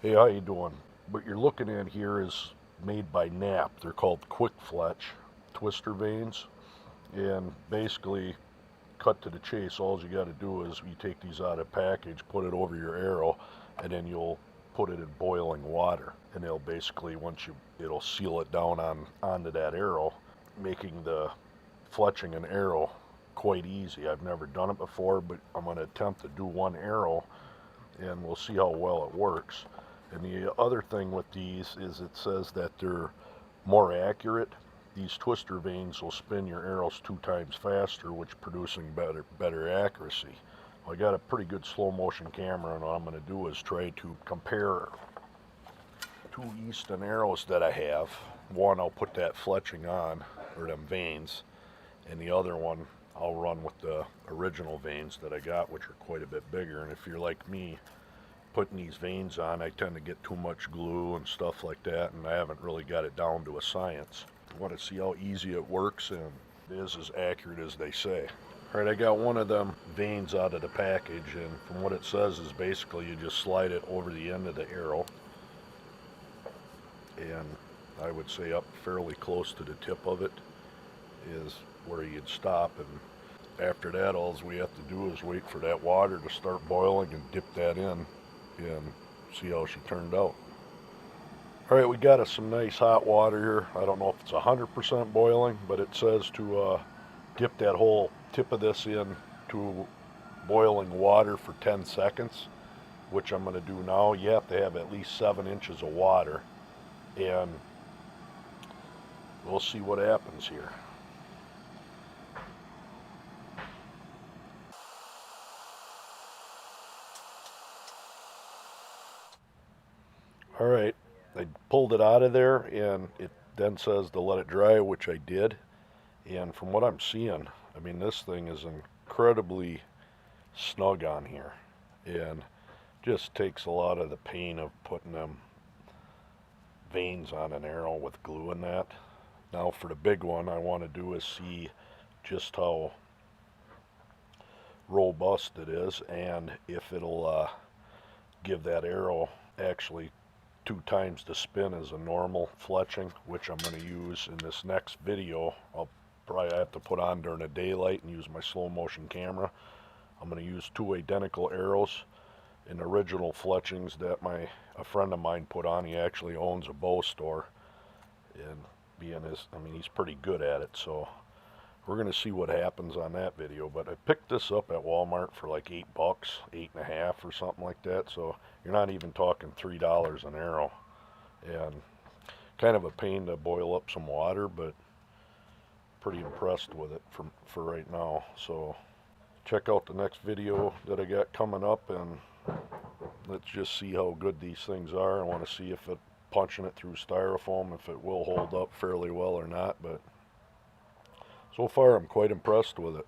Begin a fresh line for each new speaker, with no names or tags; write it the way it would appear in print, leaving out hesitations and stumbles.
Hey, how you doing? What you're looking at here is made by Knapp. They're called Quickfletch Twister vanes, and basically, cut to the chase, all you got to do is you take these out of package, put it over your arrow, and then you'll put it in boiling water, and it'll basically it'll seal it down onto that arrow, making the fletching an arrow quite easy. I've never done it before, but I'm going to attempt to do one arrow, and we'll see how well it works. And the other thing with these is it says that they're more accurate. These twister vanes will spin your arrows 2 times faster, which producing better accuracy. Well, I got a pretty good slow motion camera, and all I'm going to do is try to compare two Easton arrows that I have. One I'll put that fletching on, or them vanes, and the other one I'll run with the original vanes that I got, which are quite a bit bigger. And if you're like me, putting these vanes on, I tend to get too much glue and stuff like that, and I haven't really got it down to a science. I want to see how easy it works, and it is as accurate as they say. All right, I got one of them vanes out of the package, and from what it says is basically you just slide it over the end of the arrow, and I would say up fairly close to the tip of it is where you'd stop, and after that all we have to do is wait for that water to start boiling and dip that in and see how she turned out. All right, we got us some nice hot water here. I don't know if it's 100% boiling, but it says to dip that whole tip of this in to boiling water for 10 seconds, which I'm going to do now. You have to have at least 7 inches of water, and we'll see what happens here. All right, I pulled it out of there, and it then says to let it dry, which I did. And from what I'm seeing, I mean, this thing is incredibly snug on here, and just takes a lot of the pain of putting them vanes on an arrow with glue in that. Now for the big one, I want to do is see just how robust it is, and if it'll give that arrow actually 2 times the spin as a normal fletching, which I'm going to use in this next video. I'll probably have to put on during the daylight and use my slow motion camera. I'm going to use 2 identical arrows in original fletchings that a friend of mine put on. He actually owns a bow store, and he's pretty good at it, so we're going to see what happens on that video. But I picked this up at Walmart for like $8, 8.5 or something like that, so you're not even talking $3 an arrow. And kind of a pain to boil up some water, but pretty impressed with it for right now. So check out the next video that I got coming up, and let's just see how good these things are. I want to see if punching it through styrofoam, if it will hold up fairly well or not, but so far I'm quite impressed with it.